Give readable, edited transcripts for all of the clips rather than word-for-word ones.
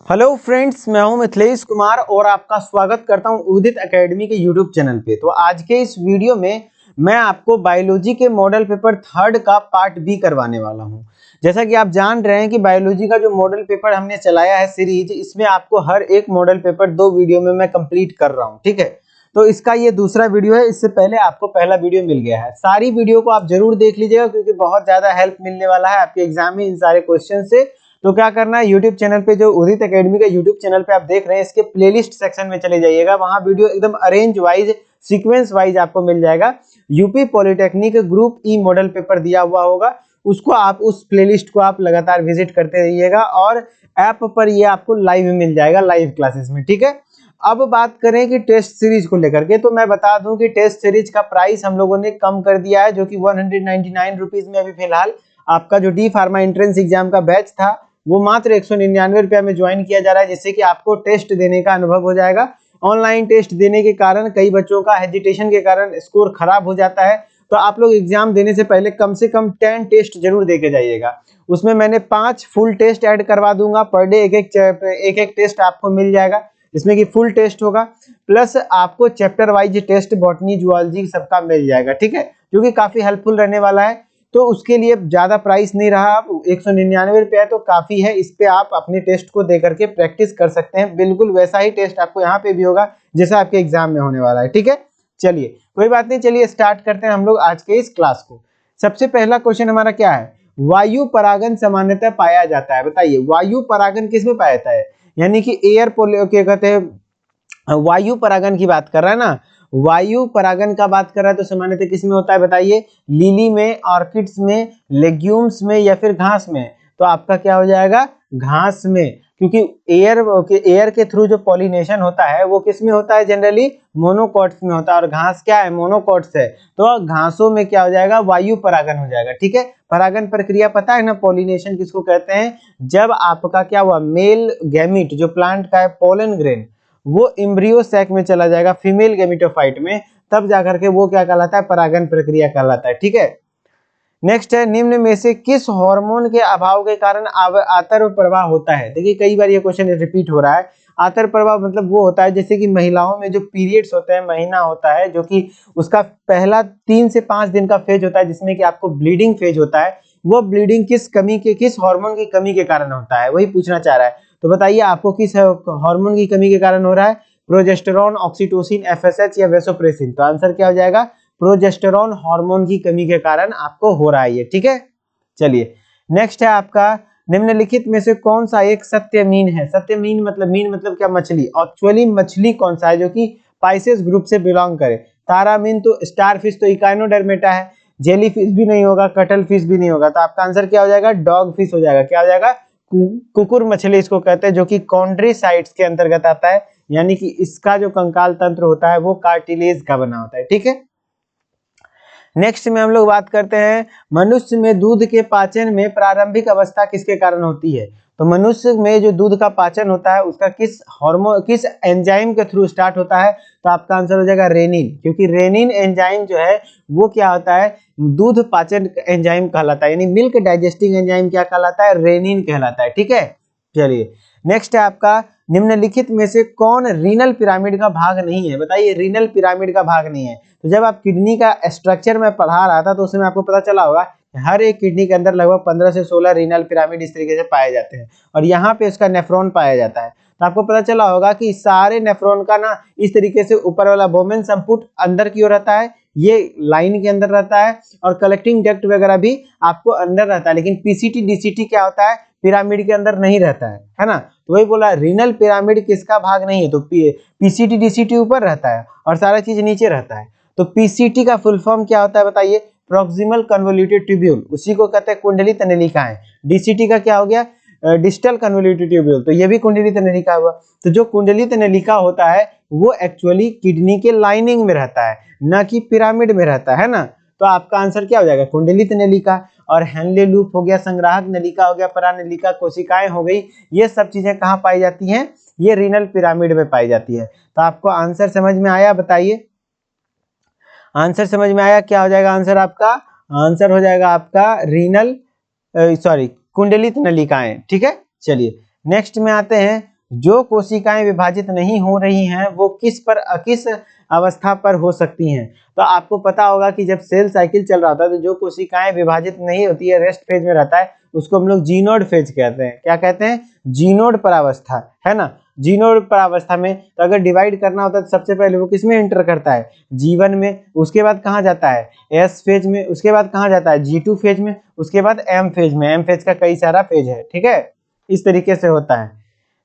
Hello friends, मैं हूं मिथिलेश कुमार और आपका स्वागत करता हूं उदित एकेडमी के यूट्यूब चैनल पे। तो आज के इस वीडियो में मैं आपको बायोलॉजी के मॉडल पेपर थर्ड का पार्ट बी करवाने वाला हूं। जैसा कि आप जान रहे हैं कि बायोलॉजी का जो मॉडल पेपर हमने चलाया है सीरीज, इसमें आपको हर एक मॉडल पेपर 2 वीडियो में मैं कंप्लीट कर रहा हूँ। ठीक है, तो इसका ये दूसरा वीडियो है। इससे पहले आपको पहला वीडियो मिल गया है। सारी वीडियो को आप जरूर देख लीजिएगा क्योंकि बहुत ज्यादा हेल्प मिलने वाला है आपके एग्जाम में इन सारे क्वेश्चन से। तो क्या करना है, यूट्यूब चैनल पे जो उदित एकेडमी का यूट्यूब चैनल पे आप देख रहे हैं, इसके प्लेलिस्ट सेक्शन में चले जाइएगा। वहां वीडियो एकदम अरेंज वाइज, सीक्वेंस वाइज आपको मिल जाएगा। यूपी पॉलिटेक्निक ग्रुप ई मॉडल पेपर दिया हुआ होगा, उसको आप उस प्लेलिस्ट को आप लगातार विजिट करते रहिएगा और ऐप पर ये आपको लाइव मिल जाएगा, लाइव क्लासेस में। ठीक है, अब बात करें कि टेस्ट सीरीज को लेकर के, तो मैं बता दूं कि टेस्ट सीरीज का प्राइस हम लोगों ने कम कर दिया है, जो कि 199 रुपीज में अभी फिलहाल आपका जो डी फार्मा एंट्रेंस एग्जाम का बैच था वो मात्र 199 रुपया में ज्वाइन किया जा रहा है, जिससे कि आपको टेस्ट देने का अनुभव हो जाएगा। ऑनलाइन टेस्ट देने के कारण कई बच्चों का हेजिटेशन के कारण स्कोर खराब हो जाता है, तो आप लोग एग्जाम देने से पहले कम से कम 10 टेस्ट जरूर दे के जाइएगा। उसमें मैंने 5 फुल टेस्ट ऐड करवा दूंगा, पर डे एक एक टेस्ट आपको मिल जाएगा, जिसमें कि फुल टेस्ट होगा, प्लस आपको chapter wise test botany zoology सबका मिल जाएगा। ठीक है, जो कि काफी हेल्पफुल रहने वाला है। तो उसके लिए ज्यादा प्राइस नहीं रहा, 199 रुपया तो काफी है। इस पे आप अपने टेस्ट को दे करके प्रैक्टिस कर सकते हैं। बिल्कुल वैसा ही टेस्ट आपको यहाँ पे भी होगा जैसा आपके एग्जाम में होने वाला है। ठीक है, चलिए कोई बात नहीं, चलिए स्टार्ट करते हैं हम लोग आज के इस क्लास को। सबसे पहला क्वेश्चन हमारा क्या है, वायु परागन सामान्यतः पाया जाता है। बताइए वायु परागन किस में पाया जाता है, यानी कि एयर पोलियो क्या कहते हैं, वायु परागन की बात कर रहा है ना। वायु परागन का बात कर रहा है तो सामान्यतः किस में होता है बताइए, लिली में, ऑर्किड्स में, लेग्यूम्स में या फिर घास में। तो आपका क्या हो जाएगा, घास में, क्योंकि एयर के थ्रू जो पॉलिनेशन होता है वो किस में होता है, जनरली मोनोकॉट्स में होता है, और घास क्या है, मोनोकॉट्स है। तो घासों में क्या हो जाएगा, वायु परागन हो जाएगा। ठीक है, परागन प्रक्रिया पता है ना, पॉलिनेशन किसको कहते हैं, जब आपका क्या हुआ, मेल गैमिट जो प्लांट का है, पोलन ग्रेन, वो एम्ब्रियो सैक में चला जाएगा फीमेल गैमेटोफाइट में, तब जाकर के वो क्या कहलाता है, परागन प्रक्रिया कहलाता है। ठीक है, नेक्स्ट है, निम्न में से किस हार्मोन के अभाव के कारण आंतर प्रवाह होता है। देखिए कई बार ये क्वेश्चन रिपीट हो रहा है। आंतर प्रवाह मतलब वो होता है जैसे कि महिलाओं में जो पीरियड्स होते हैं, महीना होता है जो कि उसका पहला 3 से 5 दिन का फेज होता है, जिसमें कि आपको ब्लीडिंग फेज होता है। वो ब्लीडिंग किस हार्मोन की कमी के कारण होता है, वही पूछना चाह रहा है। तो बताइए आपको किस हार्मोन की कमी के कारण हो रहा है, प्रोजेस्टेरॉन, ऑक्सीटोसिन, एफएसएच या वेसोप्रेसिन। तो आंसर क्या हो जाएगा, प्रोजेस्टेरॉन हार्मोन की कमी के कारण आपको हो रहा है ये। ठीक है, चलिए नेक्स्ट है आपका, निम्नलिखित में से कौन सा एक सत्य मीन है। सत्य मीन मतलब क्या, मछली। एक्चुअली मछली कौन सा है जो कि पाइसेस ग्रुप से बिलोंग करे। तारा मीन तो स्टार फिश तो इकाइनोडर्मेटा है, जेली फिश भी नहीं होगा, कटल फिश भी नहीं होगा। तो आपका आंसर क्या हो जाएगा, डॉग फिश हो जाएगा। क्या हो जाएगा, कुकुर मछली इसको कहते हैं, जो कि कॉन्ड्रीसाइट्स के अंतर्गत आता है, यानी कि इसका जो कंकाल तंत्र होता है वो कार्टिलेज का बना होता है। ठीक है, नेक्स्ट में हम लोग बात करते हैं, मनुष्य में दूध के पाचन में प्रारंभिक अवस्था किसके कारण होती है। तो मनुष्य में जो दूध का पाचन होता है उसका किस हार्मोन, किस एंजाइम के थ्रू स्टार्ट होता है। तो आपका आंसर हो जाएगा रेनिन, क्योंकि रेनिन एंजाइम जो है वो क्या होता है, दूध पाचन एंजाइम कहलाता है, यानी मिल्क डाइजेस्टिंग एंजाइम क्या कहलाता है, रेनिन कहलाता है। ठीक है, चलिए नेक्स्ट है आपका, निम्नलिखित में से कौन रीनल पिरामिड का भाग नहीं है। बताइए रीनल पिरामिड का भाग नहीं है। तो जब आप किडनी का स्ट्रक्चर में पढ़ा रहा था तो उसमें आपको पता चला होगा हर एक किडनी के अंदर लगभग 15 से 16 रीनल पिरामिड इस तरीके से पाए जाते हैं, और यहाँ पे उसका नेफ्रॉन पाया जाता है। तो आपको पता चला होगा कि सारे नेफ्रॉन का ना इस तरीके से ऊपर वाला बोमेन संपुट अंदर की ओर रहता है, ये लाइन के अंदर रहता है, और कलेक्टिंग डक्ट वगैरह भी आपको अंदर रहता है। लेकिन पीसीटी डीसीटी क्या होता है, पिरामिड के अंदर नहीं रहता है ना। तो वही बोला, रीनल पिरामिड किसका भाग नहीं है, तो पीसीटी डीसीटी ऊपर रहता है और सारा चीज नीचे रहता है। तो पीसीटी का फुल फॉर्म क्या होता है बताइए, प्रॉक्सिमल कन्वोल्यूटेड ट्यूब्यूल, उसी को कहते हैं कुंडली तनलिकाएं। डीसीटी का क्या हो गया, डिस्टल कन्वोल्यूटेड ट्यूब्यूल, तो ये भी कुंडली तनलिका हुआ। तो जो कुंडली तनलिका होता है वो एक्चुअली किडनी के लाइनिंग में रहता है, न कि पिरामिड में रहता है ना। तो आपका आंसर क्या हो जाएगा, कुंडलित नलिका। और हेनले लूप हो गया, संग्राहक नलिका हो गया, परानलिका, कोशिकाएं हो गई, ये सब चीजें कहाँ पाई जाती हैं, ये रीनल पिरामिड में पाई जाती है। तो आपको आंसर समझ में आया, बताइए आंसर समझ में आया, क्या हो जाएगा आंसर आपका, आंसर हो जाएगा आपका रीनल कुंडलित नलिकाएं। ठीक है, चलिए नेक्स्ट में आते हैं, जो कोशिकाएं विभाजित नहीं हो रही हैं वो किस अवस्था पर हो सकती हैं। तो आपको पता होगा कि जब सेल साइकिल चल रहा था तो जो कोशिकाएं विभाजित नहीं होती है, रेस्ट फेज में रहता है, उसको हम लोग जीनोड फेज कहते हैं। क्या कहते हैं? जीनोड परावस्था, है ना। जीनोड परावस्था में तो अगर डिवाइड करना होता है तो सबसे पहले वो किसमें एंटर करता है? G1 में। उसके बाद कहाँ जाता है? S फेज में। उसके बाद कहाँ जाता है? G2 फेज में। उसके बाद M फेज में। M फेज का कई सारा फेज है, ठीक है, इस तरीके से होता है।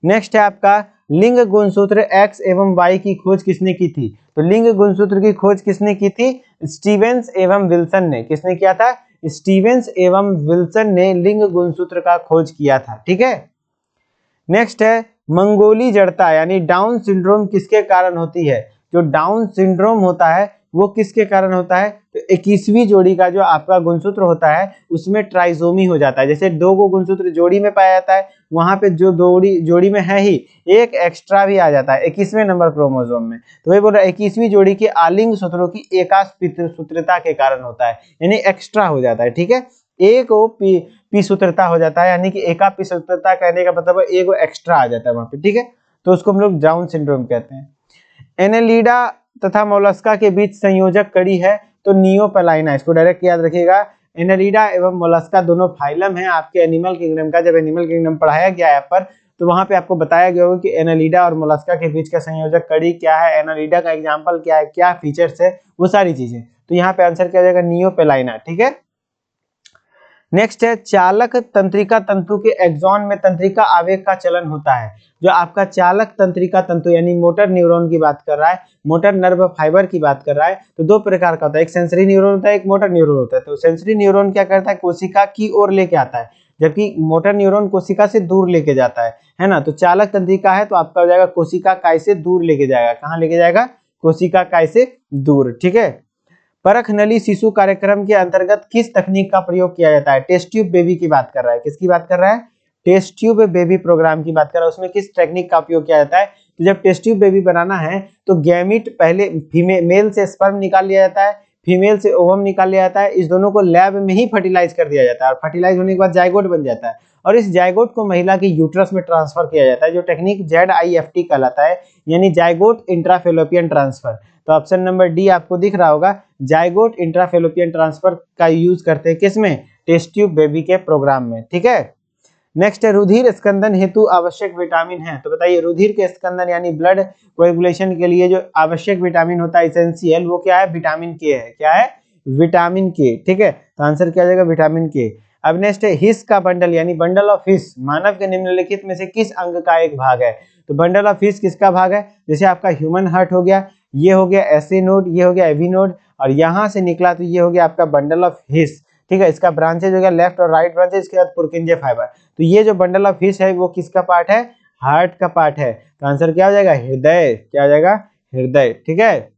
नेक्स्ट है आपका लिंग गुणसूत्र X एवं Y की खोज किसने की थी? तो लिंग गुणसूत्र की खोज किसने की थी? स्टीवेंस एवं विल्सन ने। किसने किया था? स्टीवेंस एवं विल्सन ने लिंग गुणसूत्र का खोज किया था, ठीक है। नेक्स्ट है मंगोली जड़ता यानी डाउन सिंड्रोम किसके कारण होती है? जो डाउन सिंड्रोम होता है वो किसके कारण होता है? तो 21वीं जोड़ी का जो आपका गुणसूत्र होता है उसमें ट्राइसोमी हो जाता है। जैसे 2 को गुणसूत्र जोड़ी में पाया जाता है, वहां पे जो जोड़ी में है ही एक एक्स्ट्रा भी आ जाता है 21वें नंबर क्रोमोसोम में। तो वही बोल रहा है 21वीं जोड़ी के आलिंग सूत्रों की एकासूत्रता के कारण होता है, यानी एक्स्ट्रा हो जाता है, ठीक है। एक वो पी सूत्रता हो जाता है, यानी कि एका पी सूत्रता कहने का मतलब एक वो एक्स्ट्रा आ जाता है वहां पे, ठीक है। तो उसको हम लोग डाउन सिंड्रोम कहते हैं। एनेलिडा तथा मोलस्का के बीच संयोजक कड़ी है तो नियोपेलाइना। इसको डायरेक्ट याद रखिएगा। एनेलिडा एवं मोलस्का दोनों फाइलम है आपके एनिमल किंगडम का। जब एनिमल किंगडम पढ़ाया गया है पर तो वहां पे आपको बताया गया होगा कि एनेलिडा और मोलस्का के बीच का संयोजक कड़ी क्या है, एनेलिडा का एग्जाम्पल क्या है, क्या फीचर्स है, वो सारी चीजें। तो यहाँ पे आंसर क्या जाएगा? नियोपेलाइना, ठीक है। नेक्स्ट है चालक तंत्रिका तंतु के एक्सॉन में तंत्रिका आवेग का चलन होता है। जो आपका चालक तंत्रिका तंतु यानी मोटर न्यूरॉन की बात कर रहा है, मोटर नर्व फाइबर की बात कर रहा है, तो 2 प्रकार का होता है, एक सेंसरी न्यूरॉन होता है, एक मोटर न्यूरॉन होता है। तो सेंसरी न्यूरॉन क्या करता है? कोशिका की ओर लेके आता है, जबकि मोटर न्यूरॉन कोशिका से दूर लेके जाता है ना। तो चालक तंत्रिका है तो आपका हो जाएगा कोशिका काय से दूर लेके जाएगा। कहाँ लेके जाएगा? कोशिका काय से दूर, ठीक है। परख नली शिशु कार्यक्रम के अंतर्गत किस तकनीक का प्रयोग किया जाता है? टेस्ट ट्यूब बेबी की बात कर रहा है। किसकी बात कर रहा है? टेस्ट ट्यूब बेबी प्रोग्राम की बात कर रहा है। उसमें किस टेक्निक का उपयोग किया जाता है? तो जब टेस्ट ट्यूब बेबी बनाना है तो गैमिट पहले मेल से स्पर्म निकाल लिया जाता है, फीमेल से ओवम निकाल लिया जाता है। इस दोनों को लैब में ही फर्टिलाइज कर दिया जाता है और फर्टिलाइज होने के बाद जायगोट बन जाता है और इस जायगोट को महिला के यूट्रस में ट्रांसफर किया जाता है, जो टेक्निक ZIFT कहलाता है, यानी जायगोट इंट्राफेलोपियन ट्रांसफर। तो ऑप्शन नंबर डी आपको दिख रहा होगा, जायगोट इंट्राफेलोपियन ट्रांसफर का यूज करते हैं किसमें? टेस्ट ट्यूब बेबी के प्रोग्राम में, ठीक है। नेक्स्ट है रुधिर स्कंदन हेतु आवश्यक विटामिन है। तो बताइए रुधिर के स्कंदन यानी ब्लड कोएगुलेशन के लिए जो आवश्यक विटामिन होता है इसेंशियल, वो क्या है? विटामिन के है। क्या है? विटामिन के, ठीक है। तो आंसर क्या आ जाएगा? विटामिन के। अब नेक्स्ट है हिस का बंडल यानी बंडल ऑफ हिस मानव के निम्नलिखित में से किस अंग का एक भाग है? तो बंडल ऑफ हिस किसका भाग है? जैसे आपका ह्यूमन हार्ट हो गया, ये हो गया एसी नोड, ये हो गया एवी नोड, और यहां से निकला तो ये हो गया आपका बंडल ऑफ हिस, ठीक है। इसका ब्रांचेज हो गया लेफ्ट और राइट ब्रांचेज, इसके बाद पुरकिंजे फाइबर। तो ये जो बंडल ऑफ हिस है वो किसका पार्ट है? हार्ट का पार्ट है। तो आंसर क्या हो जाएगा? हृदय। क्या हो जाएगा? हृदय, ठीक है।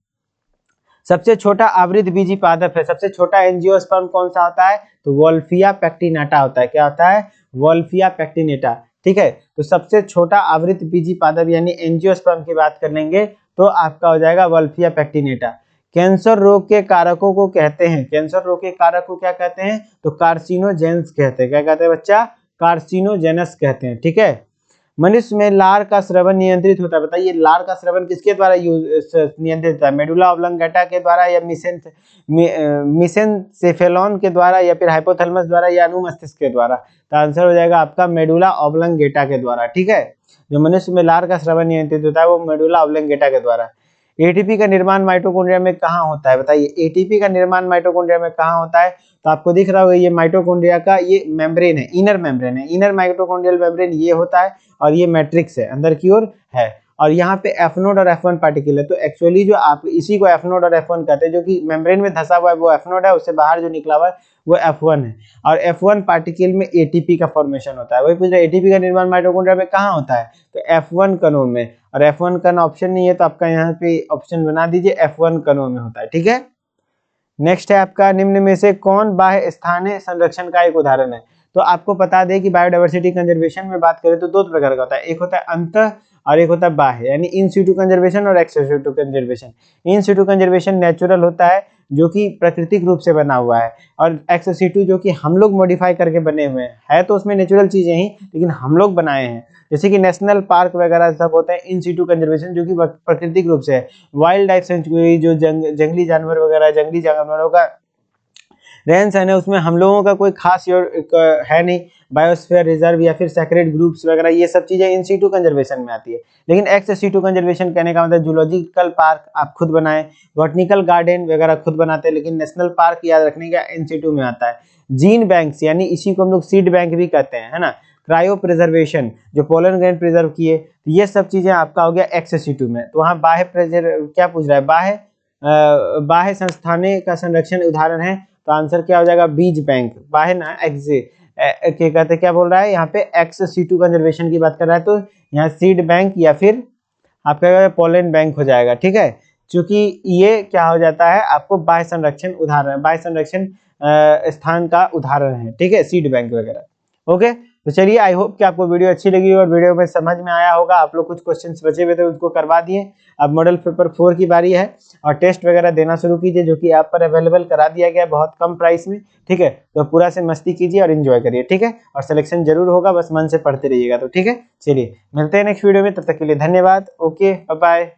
सबसे छोटा आवृत बीजी पादप है। सबसे छोटा एंजियोस्पर्म कौन सा होता है? तो वोल्फिया पैक्टिनेटा होता है। क्या होता है? वोल्फिया पैक्टिनेटा, ठीक है। तो सबसे छोटा आवृत बीजी पादप यानी एंजियोस्पर्म की बात कर लेंगे तो आपका हो जाएगा वोल्फिया पैक्टिनेटा। कैंसर रोग के कारकों को कहते हैं, कैंसर रोग के कारक को क्या कहते हैं? तो कार्सिनोजेंस कहते हैं। क्या कहते हैं बच्चा? कार्सिनोजेनस कहते हैं, ठीक है। मनुष्य में लार का स्रवन नियंत्रित होता है। बताइए लार का स्रवन किसके द्वारा नियंत्रित होता है? मेडुला ऑब्लंगेटा के द्वारा या मिसेनसेफेलॉन के द्वारा या फिर हाइपोथैलेमस द्वारा या अनुमस्तिष्क के द्वारा? तो आंसर हो जाएगा आपका मेडुला ऑब्लंगेटा के द्वारा, ठीक है। जो मनुष्य में लार का स्रवन नियंत्रित होता है वो मेडुला ऑब्लंगेटा के द्वारा। एटीपी का निर्माण माइटोकॉन्ड्रिया में कहाँ होता है? बताइए एटीपी का निर्माण माइटोकॉन्ड्रिया में कहाँ होता है? तो आपको दिख रहा होगा ये माइटोकॉन्ड्रिया का ये मेम्ब्रेन है, इनर मेम्ब्रेन है, इनर माइटोकॉन्ड्रियल मेम्ब्रेन ये होता है और ये मैट्रिक्स है, अंदर की ओर है। और यहाँ पे एफ नोड और F1 पार्टिकल है। तो एक्चुअली जो आप इसी को F नोड और F1 कहते हैं, जो कि मेम्ब्रेन में धंसा हुआ है वो F नोड है, उससे बाहर जो निकला हुआ है वो F1 है। और F1 पार्टिकल में एटीपी का फॉर्मेशन होता है। वही पूछ रहे एटीपी का निर्माण माइटोकॉन्ड्रिया में कहाँ होता है? तो F1 कणों में, और F1 कण ऑप्शन नहीं है तो आपका यहाँ पे ऑप्शन बना दीजिए, F1 कणों में होता है, ठीक है। नेक्स्ट है आपका निम्न में से कौन बाह्य स्थानीय संरक्षण का एक उदाहरण है? तो आपको बता दें कि बायोडायवर्सिटी कंजर्वेशन में बात करें तो 2 प्रकार का होता है, एक होता है अंतः और एक होता है बाह्य, यानी इन सिटू कंजर्वेशन और एक्स सिटू कंजर्वेशन। इन सिटू कंजर्वेशन नेचुरल होता है, जो कि प्राकृतिक रूप से बना हुआ है, और XC2 जो कि हम लोग मॉडिफाई करके बने हुए हैं। है तो उसमें नेचुरल चीजें ही, लेकिन हम लोग बनाए हैं। जैसे कि नेशनल पार्क वगैरह सब होते हैं इन सीटू कंजर्वेशन, जो कि प्राकृतिक रूप से है। वाइल्ड लाइफ सेंचुरी जो जंगली जानवर वगैरह, जंगली जानवरों का रहन सहन है, उसमें हम लोगों का कोई खास है नहीं। बायोस्फीयर रिजर्व या फिर सेक्रेड ग्रुप्स वगैरह, ये सब चीजें इन सीटू कंजर्वेशन में आती है। लेकिन XC2 कंजर्वेशन कहने का मतलब जूलॉजिकल पार्क आप खुद बनाए, बॉटनिकल गार्डन वगैरह खुद बनाते हैं, लेकिन नेशनल पार्क याद रखने का इन सीटू में आता है। जीन बैंक्स, यानी इसी को हम लोग सीड बैंक भी कहते हैं, है ना। क्रायो प्रिजर्वेशन, जो पोलन ग्रेन प्रिजर्व किए, तो ये सब चीजें आपका हो गया XC2 में। तो वहाँ बाह्य क्या पूछ रहा है, बाह्य संस्थाने का संरक्षण उदाहरण है, तो आंसर क्या हो जाएगा, बीज बैंक। बाह्य ना क्या कहते, क्या बोल रहा है यहाँ पे, XC2 कंजर्वेशन की बात कर रहा है, तो यहाँ सीड बैंक या फिर आपका पोलन बैंक हो जाएगा, ठीक है। क्योंकि ये क्या हो जाता है, आपको बाह्य संरक्षण उदाहरण, बाह्य संरक्षण स्थान का उदाहरण है, ठीक है, सीड बैंक वगैरह। ओके, तो चलिए, आई होप कि आपको वीडियो अच्छी लगी और वीडियो में समझ में आया होगा। आप लोग कुछ क्वेश्चंस बचे हुए थे उसको करवा दिए। अब मॉडल पेपर 4 की बारी है, और टेस्ट वगैरह देना शुरू कीजिए, जो कि ऐप पर अवेलेबल करा दिया गया है बहुत कम प्राइस में, ठीक है। तो पूरा से मस्ती कीजिए और एंजॉय करिए, ठीक है। और सिलेक्शन जरूर होगा, बस मन से पढ़ते रहिएगा, तो ठीक है। चलिए मिलते हैं नेक्स्ट वीडियो में, तब तक के लिए धन्यवाद। Okay, bye bye.